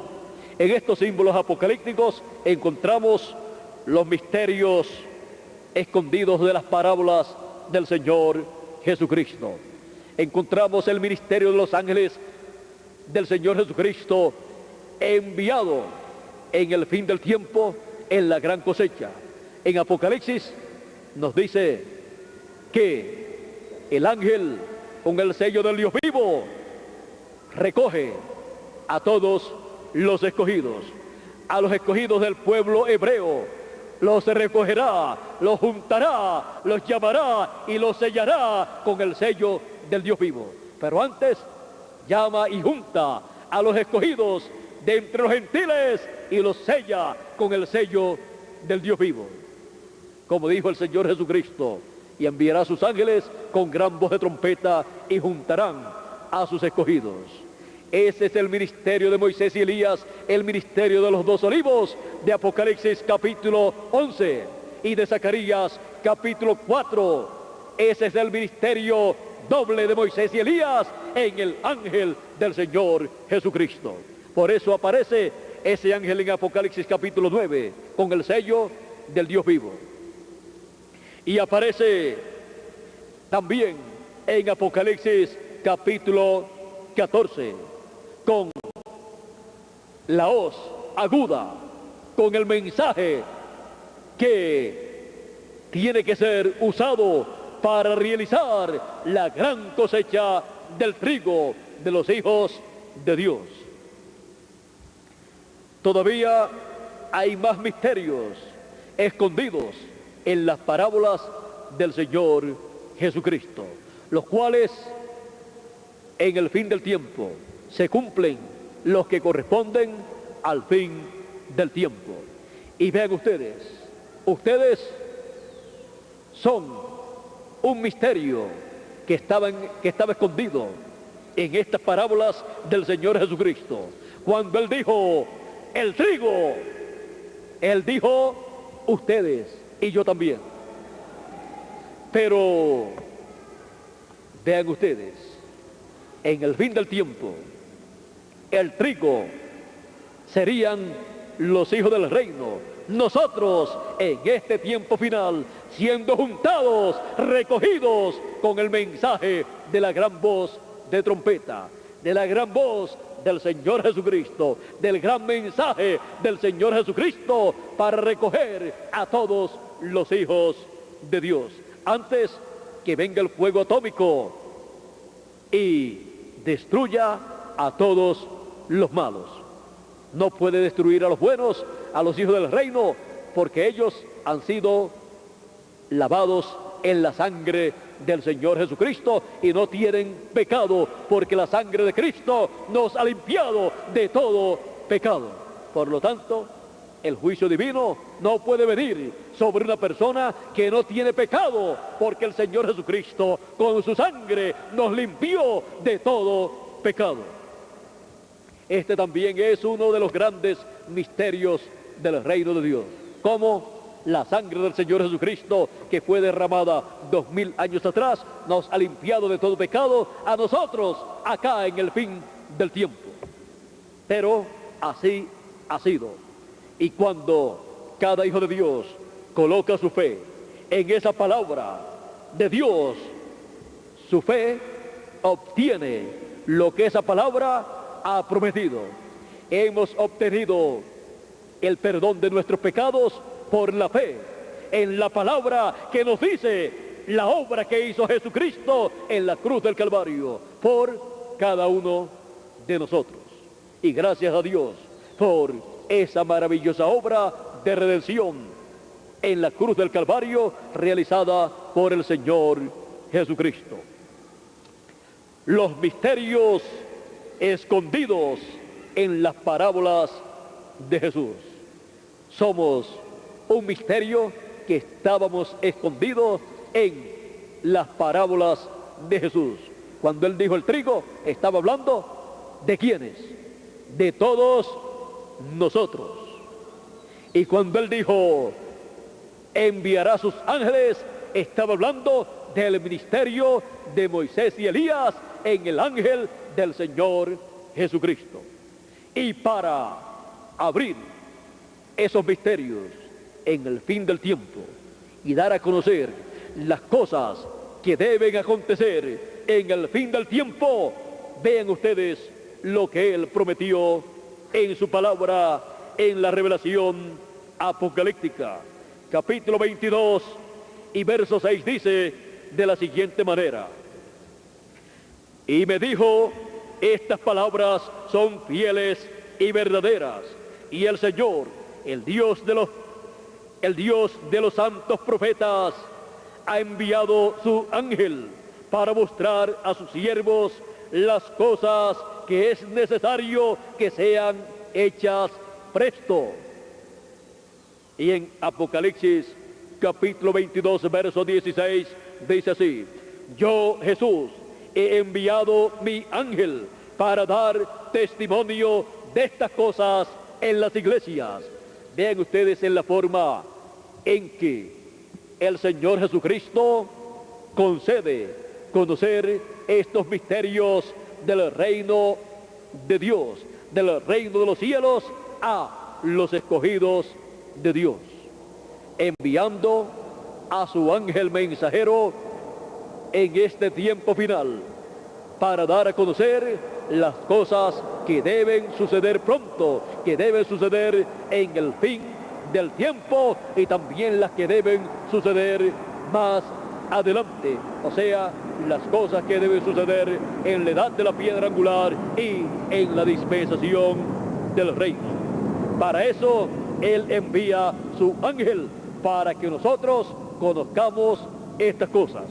En estos símbolos apocalípticos encontramos los misterios escondidos de las parábolas del Señor Jesucristo. Encontramos el ministerio de los ángeles del Señor Jesucristo enviado en el fin del tiempo, en la gran cosecha. En Apocalipsis nos dice que el ángel con el sello del Dios vivo recoge a todos los escogidos, a los escogidos del pueblo hebreo. Los recogerá, los juntará, los llamará y los sellará con el sello del Dios vivo. Pero antes llama y junta a los escogidos de entre los gentiles y los sella con el sello del Dios vivo. Como dijo el Señor Jesucristo, y enviará a sus ángeles con gran voz de trompeta y juntarán a sus escogidos. Ese es el ministerio de Moisés y Elías, el ministerio de los dos olivos de Apocalipsis capítulo 11 y de Zacarías capítulo 4. Ese es el ministerio doble de Moisés y Elías en el ángel del Señor Jesucristo. Por eso aparece ese ángel en Apocalipsis capítulo 9 con el sello del Dios vivo. Y aparece también en Apocalipsis capítulo 14 con la hoz aguda, con el mensaje que tiene que ser usado para realizar la gran cosecha del trigo de los hijos de Dios. Todavía hay más misterios escondidos en las parábolas del Señor Jesucristo, los cuales en el fin del tiempo se cumplen los que corresponden al fin del tiempo. Y vean ustedes son un misterio que estaba escondido en estas parábolas del Señor Jesucristo. Cuando Él dijo, el trigo, Él dijo ustedes y yo también. Pero vean ustedes, en el fin del tiempo, el trigo serían los hijos del reino. Nosotros en este tiempo final, siendo juntados, recogidos con el mensaje de la gran voz de trompeta, de la gran voz del Señor Jesucristo, del gran mensaje del Señor Jesucristo para recoger a todos los hijos de Dios. Antes que venga el fuego atómico y destruya a todos los malos. No puede destruir a los buenos, a los hijos del reino, porque ellos han sido lavados en la sangre del Señor Jesucristo y no tienen pecado, porque la sangre de Cristo nos ha limpiado de todo pecado. Por lo tanto, el juicio divino no puede venir sobre una persona que no tiene pecado, porque el Señor Jesucristo con su sangre nos limpió de todo pecado. Este también es uno de los grandes misterios del reino de Dios. Como la sangre del Señor Jesucristo, que fue derramada 2000 años atrás, nos ha limpiado de todo pecado a nosotros acá en el fin del tiempo. Pero así ha sido. Y cuando cada hijo de Dios coloca su fe en esa palabra de Dios, su fe obtiene lo que esa palabra ha prometido. Hemos obtenido el perdón de nuestros pecados por la fe en la palabra que nos dice la obra que hizo Jesucristo en la cruz del Calvario por cada uno de nosotros. Y gracias a Dios por esa maravillosa obra de redención en la cruz del Calvario realizada por el Señor Jesucristo. Los misterios escondidos en las parábolas de Jesús. Somos un misterio que estábamos escondidos en las parábolas de Jesús. Cuando Él dijo el trigo, estaba hablando ¿de quiénes? De todos nosotros. Y cuando Él dijo enviará a sus ángeles, estaba hablando del ministerio de Moisés y Elías en el ángel del Señor Jesucristo. Y para abrir esos misterios en el fin del tiempo y dar a conocer las cosas que deben acontecer en el fin del tiempo, vean ustedes lo que Él prometió en su palabra en la revelación apocalíptica. Capítulo 22 y verso 6 dice de la siguiente manera: y me dijo, estas palabras son fieles y verdaderas, y el Señor, el Dios de los santos profetas, ha enviado su ángel para mostrar a sus siervos las cosas que es necesario que sean hechas presto. Y en Apocalipsis capítulo 22 verso 16 dice así: yo, Jesús, he enviado mi ángel para dar testimonio de estas cosas en las iglesias. Vean ustedes en la forma en que el Señor Jesucristo concede conocer estos misterios del reino de Dios, del reino de los cielos a los escogidos de Dios, enviando a su ángel mensajero en este tiempo final para dar a conocer las cosas que deben suceder pronto, que deben suceder en el fin del tiempo, y también las que deben suceder más adelante, o sea, las cosas que deben suceder en la edad de la piedra angular y en la dispensación del reino. Para eso Él envía su ángel, para que nosotros conozcamos estas cosas.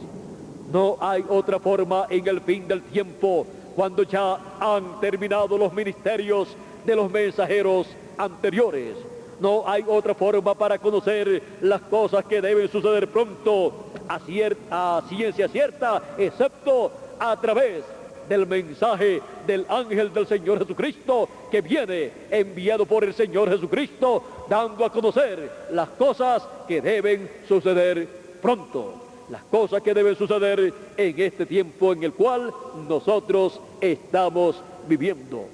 No hay otra forma en el fin del tiempo, cuando ya han terminado los ministerios de los mensajeros anteriores. No hay otra forma para conocer las cosas que deben suceder pronto a ciencia cierta, excepto a través del mensaje del ángel del Señor Jesucristo, que viene enviado por el Señor Jesucristo, dando a conocer las cosas que deben suceder pronto, las cosas que deben suceder en este tiempo en el cual nosotros estamos viviendo.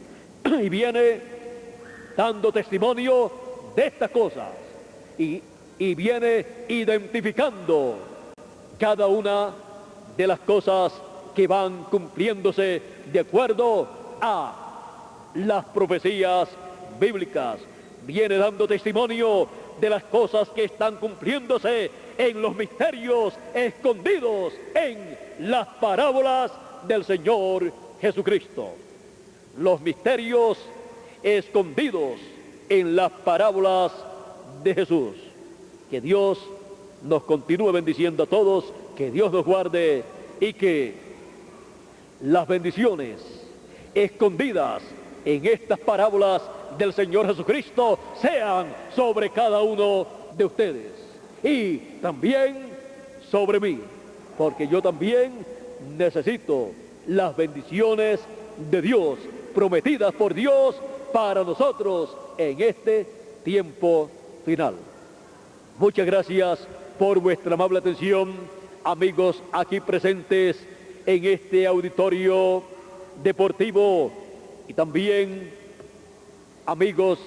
Y viene dando testimonio de estas cosas y viene identificando cada una de las cosas que van cumpliéndose de acuerdo a las profecías bíblicas. Viene dando testimonio de las cosas que están cumpliéndose en los misterios escondidos en las parábolas del Señor Jesucristo. Los misterios escondidos en las parábolas de Jesús. Que Dios nos continúe bendiciendo a todos, que Dios nos guarde y que las bendiciones escondidas en estas parábolas del Señor Jesucristo sean sobre cada uno de ustedes y también sobre mí, porque yo también necesito las bendiciones de Dios, prometidas por Dios para nosotros en este tiempo final. Muchas gracias por vuestra amable atención, amigos aquí presentes en este auditorio deportivo y también amigos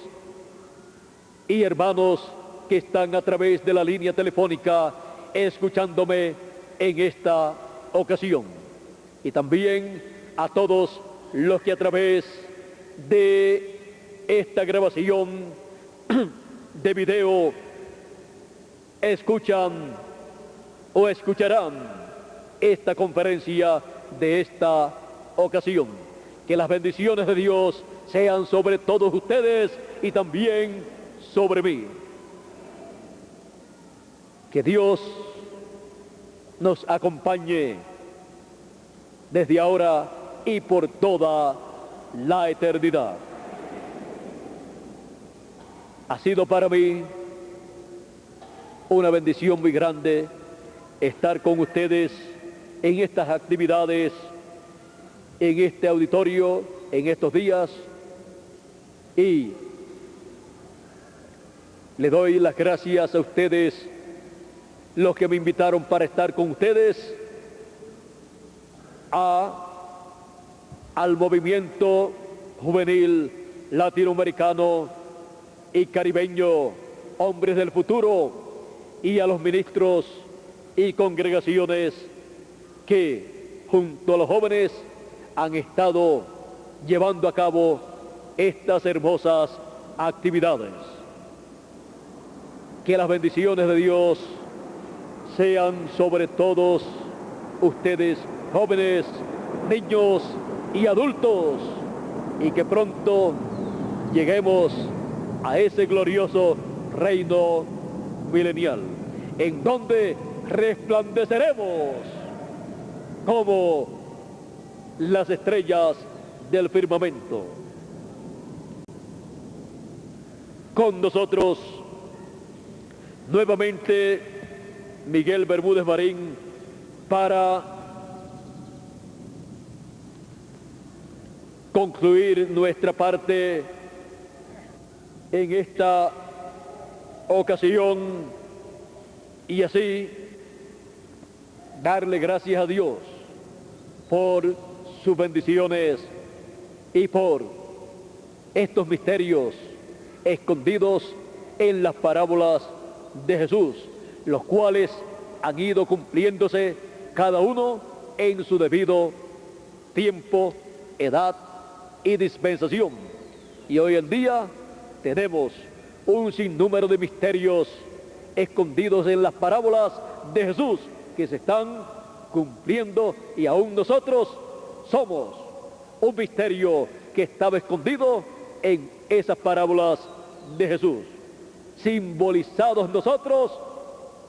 y hermanos que están a través de la línea telefónica escuchándome en esta ocasión. Y también a todos los que a través de esta grabación de video escuchan o escucharán esta conferencia de esta ocasión. Que las bendiciones de Dios sean sobre todos ustedes y también sobre mí. Que Dios nos acompañe desde ahora y por toda la eternidad. Ha sido para mí una bendición muy grande estar con ustedes en estas actividades, en este auditorio, en estos días, y le doy las gracias a ustedes, los que me invitaron para estar con ustedes, al movimiento juvenil latinoamericano y caribeño, Hombres del Futuro, y a los ministros y congregaciones que junto a los jóvenes han estado llevando a cabo estas hermosas actividades. Que las bendiciones de Dios sean sobre todos ustedes, jóvenes, niños y adultos, y que pronto lleguemos a ese glorioso reino milenial, en donde resplandeceremos como las estrellas del firmamento. Con nosotros nuevamente Miguel Bermúdez Marín para concluir nuestra parte en esta ocasión y así darle gracias a Dios por sus bendiciones y por estos misterios escondidos en las parábolas de Jesús, los cuales han ido cumpliéndose cada uno en su debido tiempo, edad y dispensación. Y hoy en día tenemos un sinnúmero de misterios escondidos en las parábolas de Jesús que se están cumpliendo, y aún nosotros somos un misterio que estaba escondido en esas parábolas de Jesús, simbolizados nosotros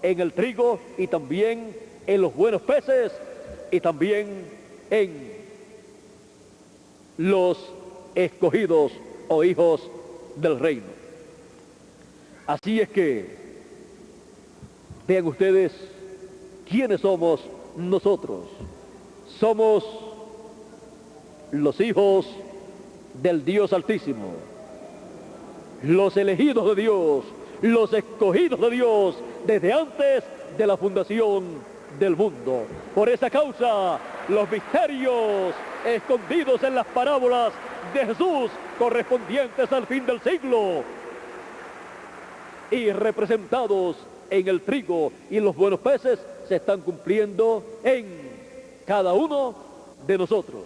en el trigo y también en los buenos peces y también en los escogidos o hijos del reino. Así es que vean ustedes quiénes somos nosotros. Somos los hijos del Dios Altísimo, los elegidos de Dios, los escogidos de Dios desde antes de la fundación del mundo. Por esa causa, los misterios escondidos en las parábolas de Jesús correspondientes al fin del siglo y representados en el trigo y los buenos peces se están cumpliendo en cada uno de nosotros.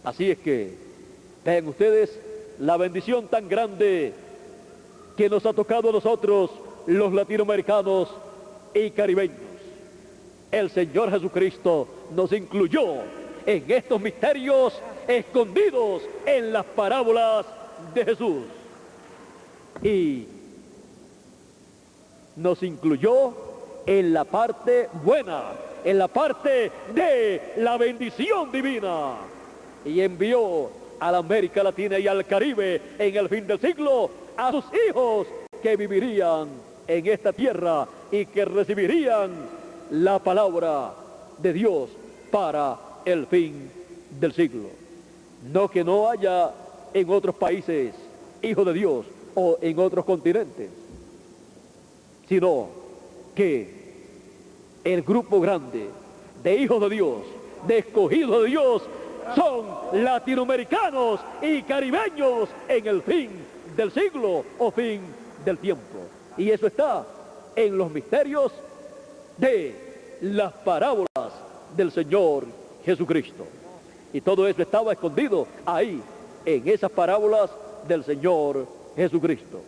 Así es que vean ustedes la bendición tan grande que nos ha tocado a nosotros los latinoamericanos y caribeños. El Señor Jesucristo nos incluyó en estos misterios escondidos en las parábolas de Jesús y nos incluyó en la parte buena, en la parte de la bendición divina, y envió a la América Latina y al Caribe en el fin del siglo a sus hijos que vivirían en esta tierra y que recibirían la palabra de Dios para el fin del siglo. No que no haya en otros países hijos de Dios o en otros continentes, sino que el grupo grande de hijos de Dios, de escogidos de Dios, son latinoamericanos y caribeños en el fin del siglo o fin del tiempo. Y eso está en los misterios de las parábolas del Señor Jesucristo. Y todo eso estaba escondido ahí, en esas parábolas del Señor Jesucristo.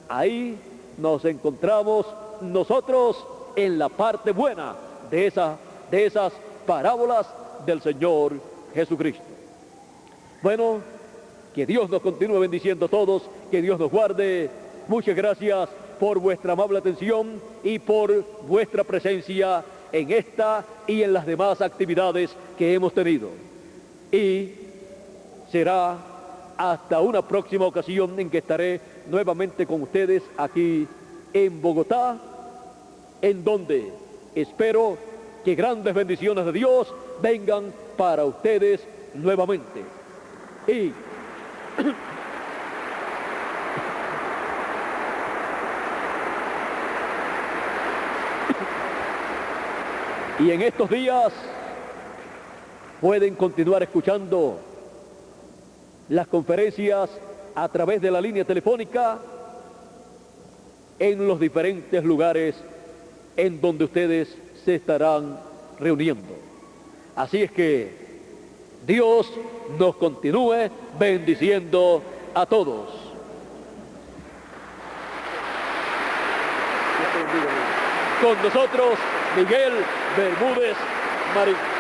Ahí nos encontramos nosotros en la parte buena de esas parábolas del Señor Jesucristo. Bueno, que Dios nos continúe bendiciendo a todos, que Dios nos guarde. Muchas gracias por vuestra amable atención y por vuestra presencia en esta y en las demás actividades que hemos tenido. Y será hasta una próxima ocasión en que estaré nuevamente con ustedes aquí en Bogotá, en donde espero que grandes bendiciones de Dios vengan para ustedes nuevamente. Y en estos días pueden continuar escuchando las conferencias a través de la línea telefónica en los diferentes lugares en donde ustedes se estarán reuniendo. Así es que Dios nos continúe bendiciendo a todos. Con nosotros, Miguel Bermúdez Marín.